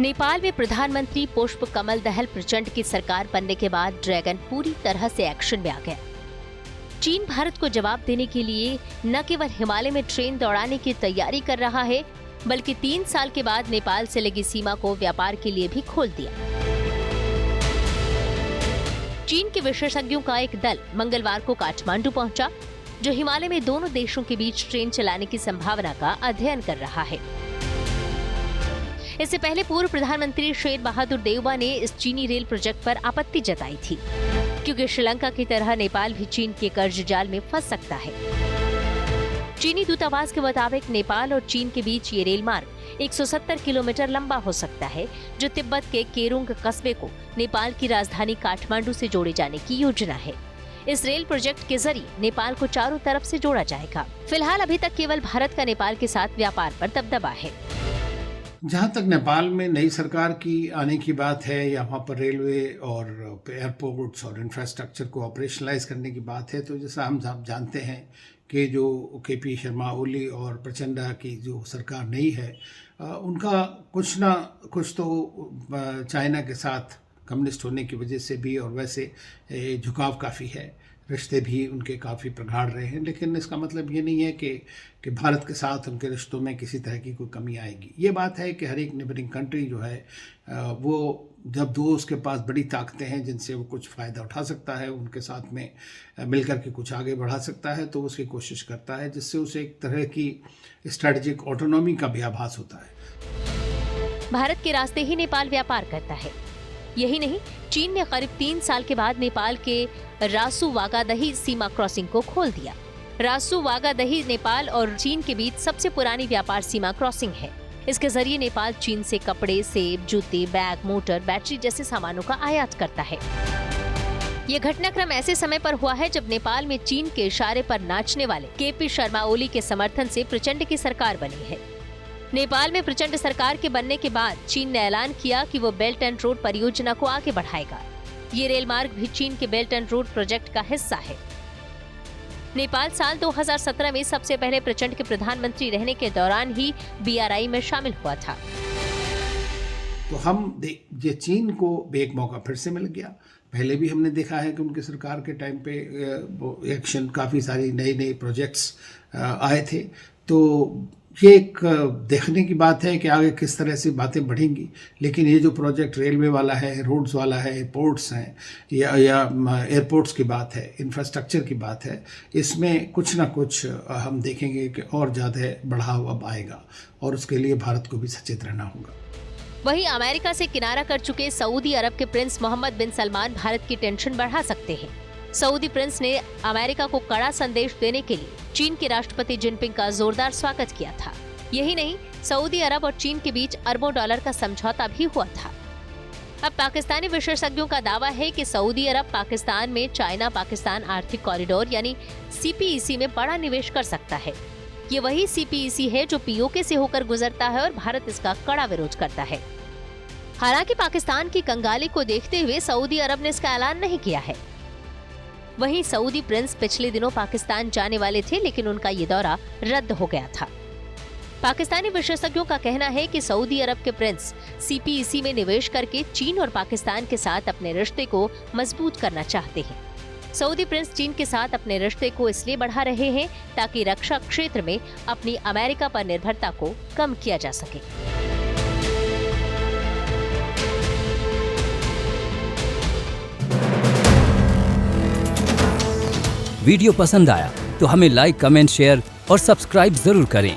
नेपाल में प्रधानमंत्री पुष्प कमल दहल प्रचंड की सरकार बनने के बाद ड्रैगन पूरी तरह से एक्शन में आ गया। चीन भारत को जवाब देने के लिए न केवल हिमालय में ट्रेन दौड़ाने की तैयारी कर रहा है, बल्कि 3 साल के बाद नेपाल से लगी सीमा को व्यापार के लिए भी खोल दिया। चीन के विशेषज्ञों का एक दल मंगलवार को काठमांडू पहुंचा, जो हिमालय में दोनों देशों के बीच ट्रेन चलाने की संभावना का अध्ययन कर रहा है। इससे पहले पूर्व प्रधानमंत्री शेर बहादुर देउबा ने इस चीनी रेल प्रोजेक्ट पर आपत्ति जताई थी, क्योंकि श्रीलंका की तरह नेपाल भी चीन के कर्ज जाल में फंस सकता है। चीनी दूतावास के मुताबिक नेपाल और चीन के बीच ये रेल मार्ग 170 किलोमीटर लंबा हो सकता है, जो तिब्बत के केरुंग कस्बे को नेपाल की राजधानी काठमांडू से जोड़े जाने की योजना है। इस रेल प्रोजेक्ट के जरिए नेपाल को चारों तरफ से जोड़ा जाएगा। फिलहाल अभी तक केवल भारत का नेपाल के साथ व्यापार पर दबदबा है। जहाँ तक नेपाल में नई सरकार की आने की बात है या वहाँ पर रेलवे और एयरपोर्ट्स और इंफ्रास्ट्रक्चर को ऑपरेशनलाइज करने की बात है, तो जैसा हम सब जानते हैं कि जो केपी शर्मा ओली और प्रचंडा की जो सरकार नई है, उनका कुछ ना कुछ तो चाइना के साथ कम्युनिस्ट होने की वजह से भी और वैसे झुकाव काफ़ी है, रिश्ते भी उनके काफ़ी प्रगाढ़ रहे हैं। लेकिन इसका मतलब ये नहीं है कि भारत के साथ उनके रिश्तों में किसी तरह की कोई कमी आएगी। ये बात है कि हर एक नेबरिंग कंट्री जो है वो जब दो उसके पास बड़ी ताकतें हैं जिनसे वो कुछ फ़ायदा उठा सकता है, उनके साथ में मिलकर के कुछ आगे बढ़ा सकता है, तो उसकी कोशिश करता है, जिससे उसे एक तरह की स्ट्रेटजिक ऑटोनॉमी का भी आभास होता है। भारत के रास्ते ही नेपाल व्यापार करता है। यही नहीं, चीन ने करीब 3 साल के बाद नेपाल के रासु वागादही सीमा क्रॉसिंग को खोल दिया। रासु वागादही नेपाल और चीन के बीच सबसे पुरानी व्यापार सीमा क्रॉसिंग है। इसके जरिए नेपाल चीन से कपड़े, सेब, जूते, बैग, मोटर, बैटरी जैसे सामानों का आयात करता है। ये घटनाक्रम ऐसे समय पर हुआ है जब नेपाल में चीन के इशारे पर नाचने वाले केपी शर्मा ओली के समर्थन से प्रचंड की सरकार बनी है। नेपाल में प्रचंड सरकार के बनने के बाद चीन ने ऐलान किया कि वो बेल्ट एंड रोड परियोजना को आगे बढ़ाएगा। ये रेल मार्ग भी चीन के बेल्ट एंड रोड प्रोजेक्ट का हिस्सा है। नेपाल साल 2017 में सबसे पहले प्रचंड के प्रधानमंत्री रहने के दौरान ही BRI में शामिल हुआ था। तो ये चीन को एक मौका फिर से मिल गया। पहले भी हमने देखा है कि उनकी सरकार के टाइम पे एक्शन काफ़ी सारी नए प्रोजेक्ट्स आए थे। तो ये एक देखने की बात है कि आगे किस तरह से बातें बढ़ेंगी। लेकिन ये जो प्रोजेक्ट रेलवे वाला है, रोड्स वाला है, पोर्ट्स हैं या एयरपोर्ट्स की बात है, इंफ्रास्ट्रक्चर की बात है, इसमें कुछ ना कुछ हम देखेंगे कि और ज़्यादा बढ़ाव अब आएगा और उसके लिए भारत को भी सचेत रहना होगा। वहीं अमेरिका से किनारा कर चुके सऊदी अरब के प्रिंस मोहम्मद बिन सलमान भारत की टेंशन बढ़ा सकते हैं। सऊदी प्रिंस ने अमेरिका को कड़ा संदेश देने के लिए चीन के राष्ट्रपति जिनपिंग का जोरदार स्वागत किया था। यही नहीं, सऊदी अरब और चीन के बीच अरबों डॉलर का समझौता भी हुआ था। अब पाकिस्तानी विशेषज्ञों का दावा है कि सऊदी अरब पाकिस्तान में चाइना पाकिस्तान आर्थिक कॉरिडोर यानी CPEC में बड़ा निवेश कर सकता है। ये वही CPEC है जो POK से होकर गुजरता है और भारत इसका कड़ा विरोध करता है। हालांकि पाकिस्तान की कंगाली को देखते हुए सऊदी अरब ने इसका ऐलान नहीं किया है। वहीं सऊदी प्रिंस पिछले दिनों पाकिस्तान जाने वाले थे, लेकिन उनका ये दौरा रद्द हो गया था। पाकिस्तानी विशेषज्ञों का कहना है कि सऊदी अरब के प्रिंस CPEC में निवेश करके चीन और पाकिस्तान के साथ अपने रिश्ते को मजबूत करना चाहते हैं। सऊदी प्रिंस चीन के साथ अपने रिश्ते को इसलिए बढ़ा रहे हैं ताकि रक्षा क्षेत्र में अपनी अमेरिका पर निर्भरता को कम किया जा सके। वीडियो पसंद आया तो हमें लाइक, कमेंट, शेयर और सब्सक्राइब जरूर करें।